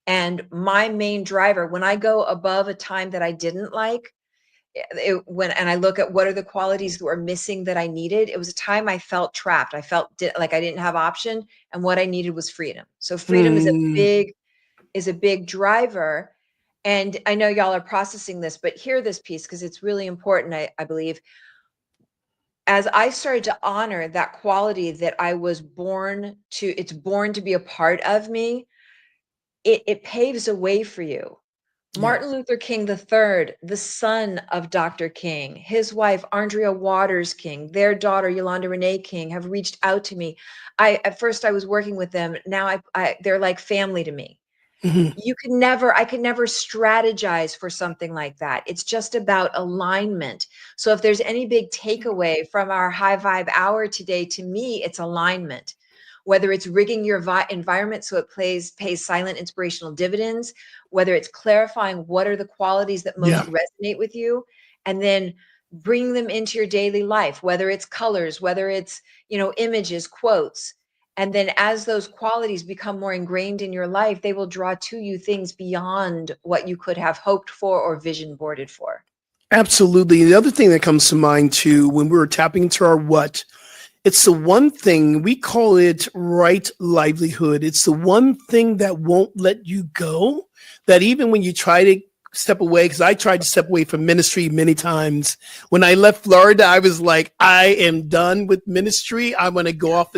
And my main driver, when I go above a time that I didn't like, and I look at what are the qualities that were missing that I needed, it was a time I felt trapped. I felt like I didn't have option, and what I needed was freedom. So freedom is a big driver. And I know y'all are processing this, but hear this piece because it's really important, I believe. As I started to honor that quality that I was born to, it's born to be a part of me, it paves a way for you. Yeah. Martin Luther King III, the son of Dr. King, his wife, Andrea Waters King, their daughter, Yolanda Renee King, have reached out to me. At first I was working with them. Now they're like family to me. Mm-hmm. I could never strategize for something like that. It's just about alignment. So if there's any big takeaway from our high vibe hour today, to me, it's alignment. Whether it's rigging your environment so it pays silent inspirational dividends, whether it's clarifying what are the qualities that most resonate with you, and then bring them into your daily life, whether it's colors, whether it's, images, quotes. And then as those qualities become more ingrained in your life, they will draw to you things beyond what you could have hoped for or vision boarded for. Absolutely. The other thing that comes to mind too, when we were tapping into our what, it's the one thing, we call it right livelihood. It's the one thing that won't let you go, that even when you try to step away, because I tried to step away from ministry many times. When I left Florida, I was like, I am done with ministry. I'm going to go off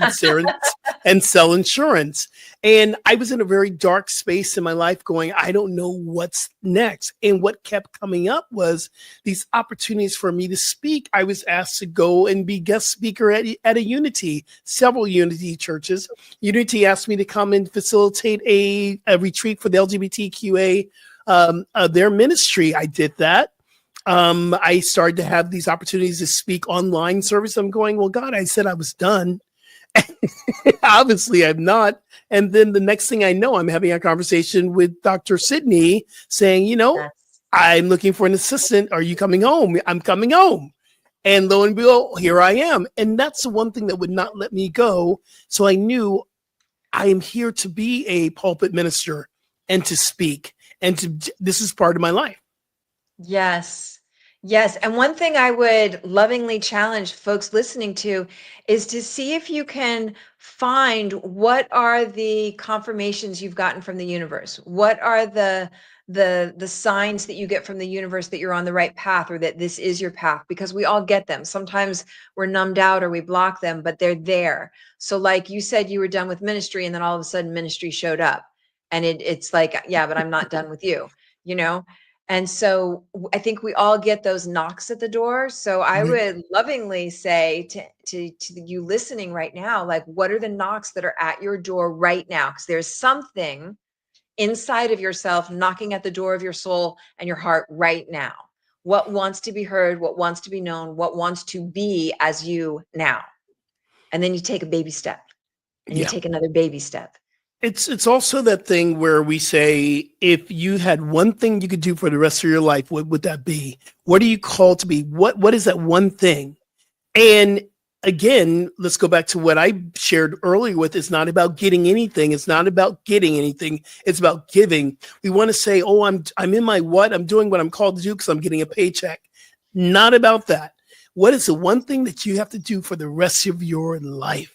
and sell insurance. And I was in a very dark space in my life going, I don't know what's next. And what kept coming up was these opportunities for me to speak. I was asked to go and be guest speaker at a Unity, several Unity churches. Unity asked me to come and facilitate a retreat for the LGBTQA their ministry. I did that. I started to have these opportunities to speak online service. I'm going, well, God, I said I was done. Obviously, I'm not. And then the next thing I know, I'm having a conversation with Dr. Sydney saying, I'm looking for an assistant. Are you coming home? I'm coming home. And lo and behold, here I am. And that's the one thing that would not let me go. So I knew I am here to be a pulpit minister and to speak. And this is part of my life. Yes. And one thing I would lovingly challenge folks listening to is to see if you can find what are the confirmations you've gotten from the universe. What are the signs that you get from the universe that you're on the right path or that this is your path? Because we all get them. Sometimes we're numbed out or we block them, but they're there. So like you said, you were done with ministry and then all of a sudden ministry showed up. And it's like, yeah, but I'm not done with you, And so I think we all get those knocks at the door. So I would lovingly say to you listening right now, like, what are the knocks that are at your door right now? Because there's something inside of yourself knocking at the door of your soul and your heart right now. What wants to be heard, what wants to be known, what wants to be as you now. And then you take a baby step and you take another baby step. It's also that thing where we say, if you had one thing you could do for the rest of your life, what would that be? What are you called to be? What is that one thing? And again, let's go back to what I shared earlier with, it's not about getting anything. It's not about getting anything. It's about giving. We want to say, oh, I'm in my what? I'm doing what I'm called to do because I'm getting a paycheck. Not about that. What is the one thing that you have to do for the rest of your life?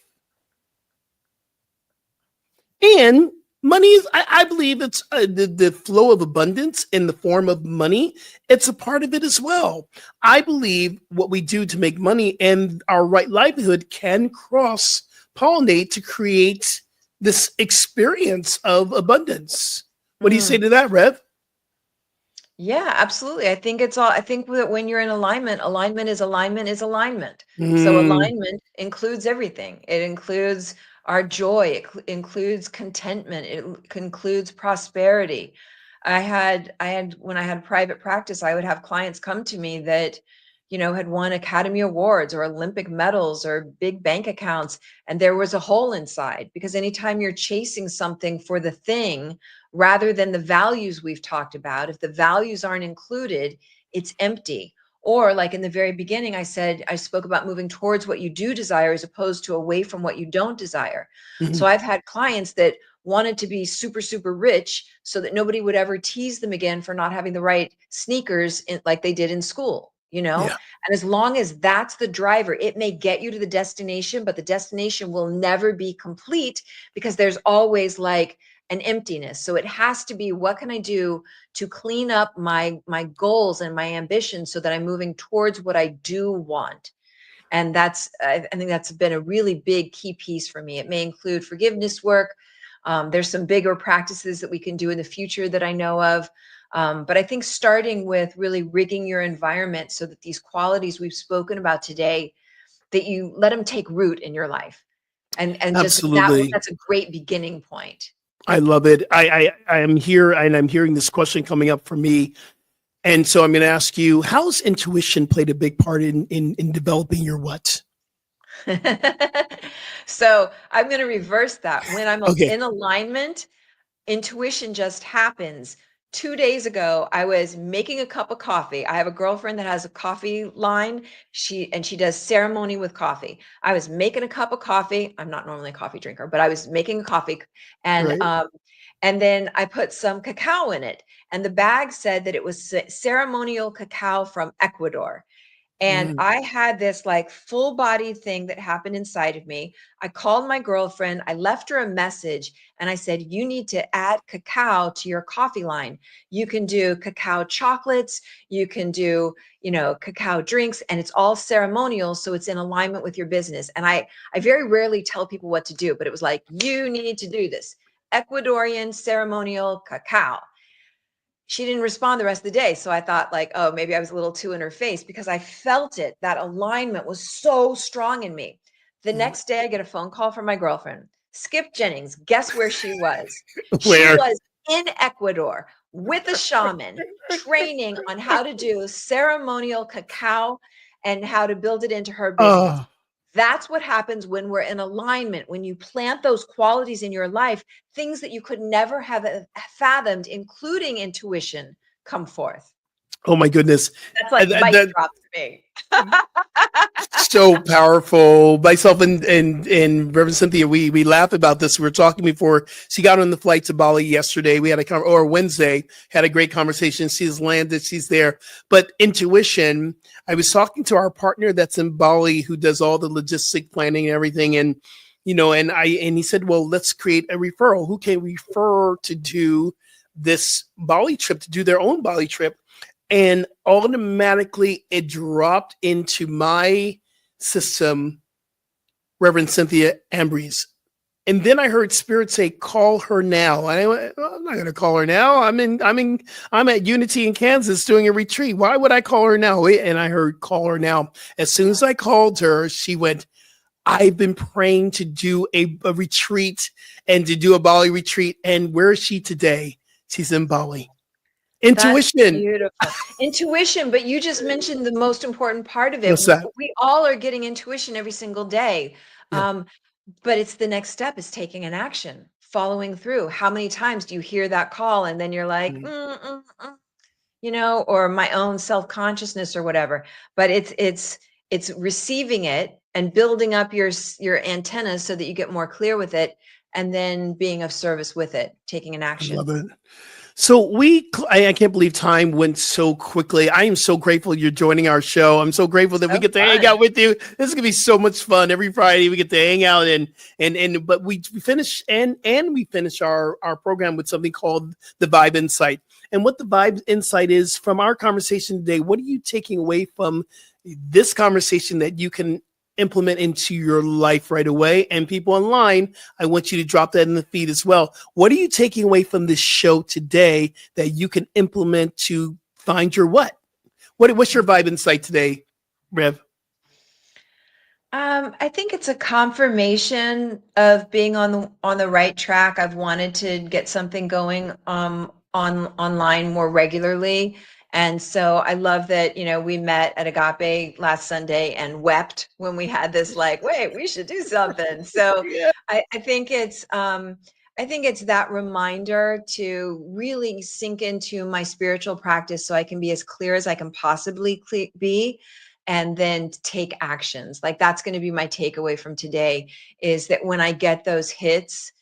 And Money is, I believe it's the flow of abundance in the form of money. It's a part of it as well. I believe what we do to make money and our right livelihood can cross pollinate to create this experience of abundance. What do you say to that, Rev? Yeah, absolutely. I think that when you're in alignment, alignment is alignment is alignment. So Mm, alignment includes everything. It includes our joy, includes contentment, includes prosperity. When I had private practice, I would have clients come to me that, had won Academy Awards or Olympic medals or big bank accounts, and there was a hole inside because anytime you're chasing something for the thing, rather than the values we've talked about. If the values aren't included, it's empty. Or like in the very beginning, I spoke about moving towards what you do desire as opposed to away from what you don't desire. So mhm. I've had clients that wanted to be super, super rich so that nobody would ever tease them again for not having the right sneakers like they did in school, Yeah, And as long as that's the driver, it may get you to the destination, but the destination will never be complete because there's always like an emptiness. So it has to be, what can I do to clean up my goals and my ambitions so that I'm moving towards what I do want? And I think that's been a really big key piece for me. It may include forgiveness work. There's some bigger practices that we can do in the future that I know of. But I think starting with really rigging your environment so that these qualities we've spoken about today, that you let them take root in your life. And just absolutely. that's a great beginning point. I love it. I am here and I'm hearing this question coming up for me. And so I'm going to ask you, how's intuition played a big part in developing your what? So I'm going to reverse that. When I'm Okay, in alignment, intuition just happens. 2 days ago, I was making a cup of coffee. I have a girlfriend that has a coffee line. She does ceremony with coffee. I was making a cup of coffee. I'm not normally a coffee drinker, but I was making a coffee, and right. then I put some cacao in it. And the bag said that it was ceremonial cacao from Ecuador. And Mm. I had this like full body thing that happened inside of me. I called my girlfriend, I left her a message, and I said, you need to add cacao to your coffee line. You can do cacao chocolates, you can do, cacao drinks, and it's all ceremonial. So it's in alignment with your business. And I very rarely tell people what to do, but it was like, you need to do this Ecuadorian ceremonial cacao. She didn't respond the rest of the day. So I thought like, oh, maybe I was a little too in her face because I felt it. That alignment was so strong in me. The Mm. next day I get a phone call from my girlfriend, Skip Jennings. Guess where she was? She Where? was in Ecuador with a shaman training on how to do ceremonial cacao and how to build it into her business. Oh, That's what happens when we're in alignment. When you plant those qualities in your life, things that you could never have fathomed, including intuition, come forth. oh my goodness. That's like That, mic that- drop to me. so powerful. Myself and Reverend Cynthia, we laugh about this. We were talking before she got on the flight to Bali yesterday. We had or Wednesday, had a great conversation. She's landed, she's there. But intuition, I was talking to our partner that's in Bali who does all the logistic planning and everything. And, and he said, well, let's create a referral. Who can refer to do this Bali trip, to do their own Bali trip? And automatically it dropped into my system, Reverend Cynthia Ambrose. And then I heard Spirit say, call her now. And I went, well, I'm not going to call her now. I'm at Unity in Kansas doing a retreat. Why would I call her now? And I heard, call her now. As soon as I called her, she went, I've been praying to do a retreat and to do a Bali retreat. And where is she today? She's in Bali. Intuition. That's beautiful. Intuition, but you just mentioned the most important part of it. What's that? We all are getting intuition every single day. Yeah. But it's the next step is taking an action, following through. How many times do you hear that call and then you're like, or my own self-consciousness or whatever. But it's receiving it and building up your antennas so that you get more clear with it, and then being of service with it, taking an I action. love it. So I can't believe time went so quickly. I am so grateful you're joining our show. I'm so grateful that we get to hang out with you. This is gonna be so much fun. Every Friday we get to hang out but we finish and we finish our program with something called the Vibe Insight. And what the Vibe Insight is from our conversation today, what are you taking away from this conversation that you can implement into your life right away? And people online, I want you to drop that in the feed as well. What are you taking away from this show today that you can implement to find your what? What's your Vibe Insight today, Rev? I think it's a confirmation of being on the right track. I've wanted to get something going online more regularly. And so I love that, we met at Agape last Sunday and wept when we had this wait, we should do something. So yeah. I think it's that reminder to really sink into my spiritual practice so I can be as clear as I can possibly be, and then take actions. That's going to be my takeaway from today, is that when I get those hits,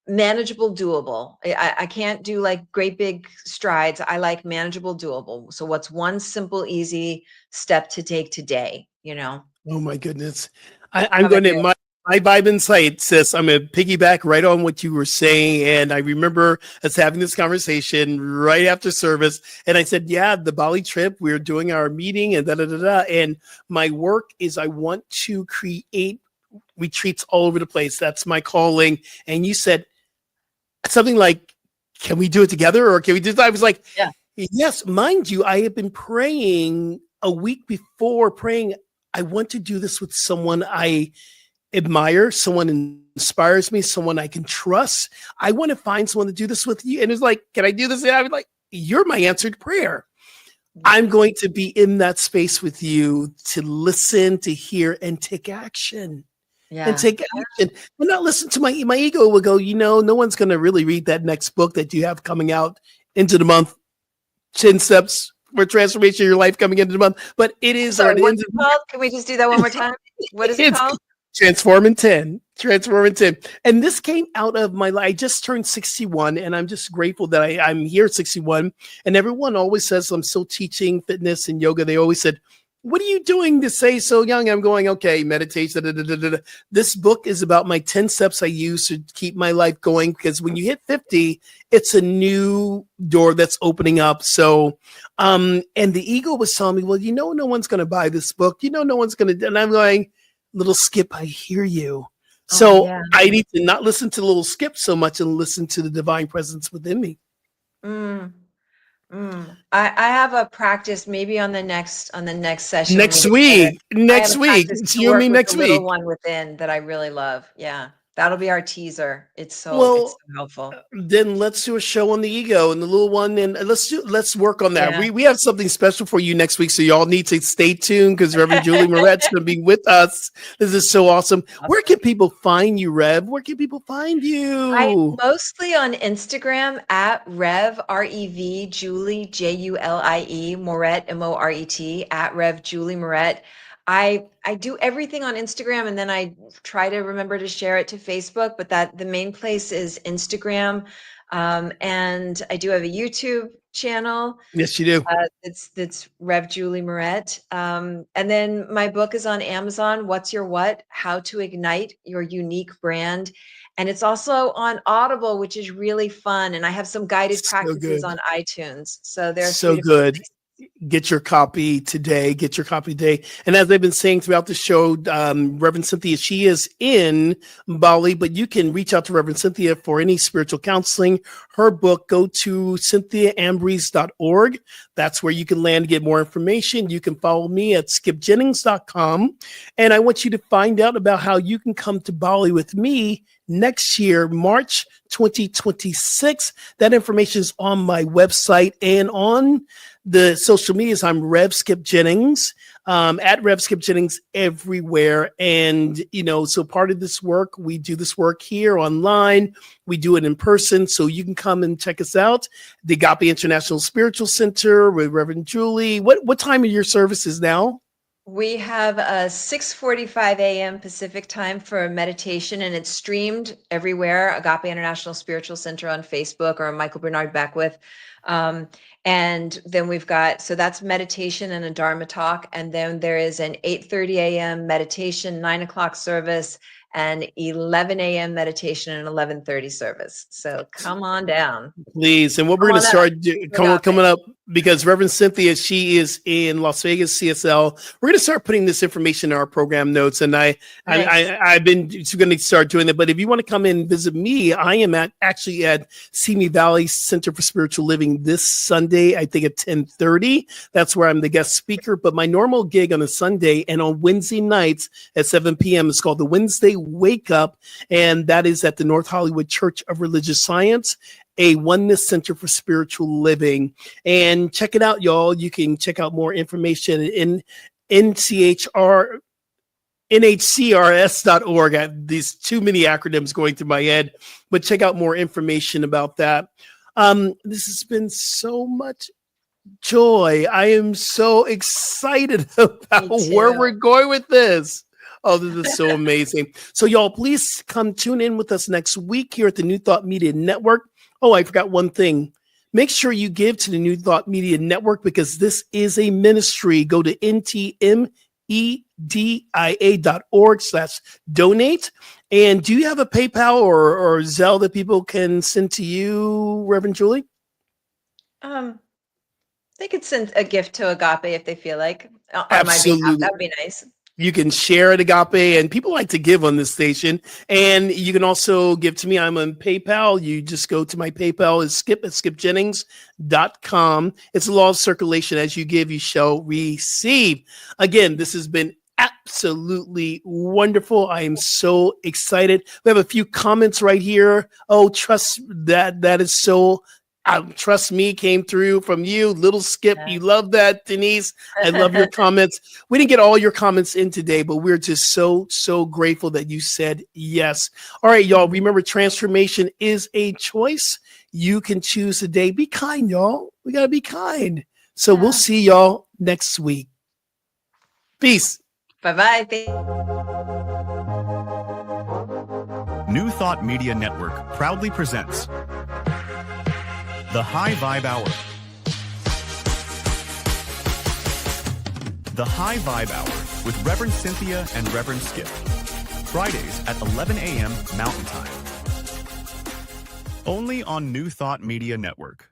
manageable, doable. I can't do great big strides. I like manageable, doable. So what's one simple, easy step to take today, Oh my goodness. I'm going to, my Vibe Insight, sis, I'm going to piggyback right on what you were saying. And I remember us having this conversation right after service. And I said, yeah, the Bali trip, we're doing our meeting and And my work is I want to create retreats all over the place. That's my calling. And you said something like, can we do it together? Or can we do that? I was like, yeah. Yes, mind you, I have been praying a week before, I want to do this with someone I admire, someone inspires me, someone I can trust. I want to find someone to do this with you. And it's like, can I do this? And I was like, you're my answered prayer. I'm going to be in that space with you to listen, to hear, and take action. Yeah. And take action. And not listen to my ego will go, no one's going to really read that next book that you have coming out into the month, 10 Steps for Transformation of Your Life coming into the month. But it is. Sorry, what's it called? Can we just do that one more time? What is it called? Transform in 10. And this came out of my life. I just turned 61, and I'm just grateful that I'm here at 61. And everyone always says I'm still teaching fitness and yoga. They always said, what are you doing to say so young? I'm going, okay, meditation. This book is about my 10 steps I use to keep my life going, because when you hit 50, it's a new door that's opening up. So, and the ego was telling me, well, no one's going to buy this book. No one's going to. And I'm going, little Skip, I hear you. So yeah. I need to not listen to little Skip so much and listen to the divine presence within me. I have a practice maybe on the next session. Next week. It's you and me next week. Little one within that I really love. Yeah. That'll be our teaser. It's so helpful. Then let's do a show on the ego and the little one, and let's work on that. Yeah. We have something special for you next week, so y'all need to stay tuned, because Reverend Julie Moret's going to be with us. This is so awesome. Where can people find you, Rev? Where can people find you? I'm mostly on Instagram at Rev REV Julie JULIE Moret MORET at Rev Julie Moret. I do everything on Instagram, and then I try to remember to share it to Facebook, but the main place is Instagram. And I do have a YouTube channel. Yes, you do. It's Rev Julie Moret. And then my book is on Amazon, What's Your What? How to Ignite Your Unique Brand. And it's also on Audible, which is really fun. And I have some guided practices on iTunes. So they're so good. Get your copy today. And as I've been saying throughout the show, Reverend Cynthia, she is in Bali, but you can reach out to Reverend Cynthia for any spiritual counseling. Her book, go to cynthiaambries.org. That's where you can land to get more information. You can follow me at skipjennings.com. And I want you to find out about how you can come to Bali with me next year, March 2026. That information is on my website and on the social medias. I'm Rev Skip Jennings, at Rev Skip Jennings everywhere. And, so part of this work, we do this work here online. We do it in person. So you can come and check us out. The Agape International Spiritual Center with Reverend Julie. What time are your services now? We have a 6:45 a.m. Pacific time for a meditation, and it's streamed everywhere. Agape International Spiritual Center on Facebook, or Michael Bernard Beckwith. And then we've got, so that's meditation and a Dharma talk. And then there is an 8:30 a.m. meditation, 9 o'clock service, and 11 a.m. meditation and 11:30 service. So come on down. Please. And what we're going to start coming up, because Reverend Cynthia, she is in Las Vegas, CSL. We're going to start putting this information in our program notes. And I've been going to start doing it. But if you want to come in and visit me, I am actually at Simi Valley Center for Spiritual Living this Sunday, I think at 10:30. That's where I'm the guest speaker. But my normal gig on a Sunday and on Wednesday nights at 7 p.m. is called the Wednesday Wake Up. And that is at the North Hollywood Church of Religious Science, a oneness center for spiritual living. And check it out, y'all. You can check out more information in nhcrs.org. These too many acronyms going through my head, but check out more information about that. This has been so much joy. I am so excited about where we're going with this. Oh, this is so amazing. So y'all, please come tune in with us next week here at the New Thought Media Network. Oh, I forgot one thing. Make sure you give to the New Thought Media Network, because this is a ministry. Go to ntmedia.org/donate. And do you have a PayPal or Zelle that people can send to you, Reverend Julie? They could send a gift to Agape if they feel like. Absolutely. That would be nice. You can share at Agape, and people like to give on this station. And you can also give to me. I'm on PayPal. You just go to my PayPal is skip@skipjennings.com. It's a law of circulation. As you give, you shall receive. Again, this has been absolutely wonderful. I am so excited. We have a few comments right here. Oh, trust that is so. Trust me, came through from you, little Skip. You love that, Denise. I love your comments. We didn't get all your comments in today, but we're just so grateful that you said yes. All right, y'all. Remember, transformation is a choice. You can choose today. Be kind, y'all. We got to be kind. So we'll see y'all next week. Peace. Bye-bye. New Thought Media Network proudly presents The High Vibe Hour. The High Vibe Hour with Reverend Cynthia and Reverend Skip. Fridays at 11 a.m. Mountain Time. Only on New Thought Media Network.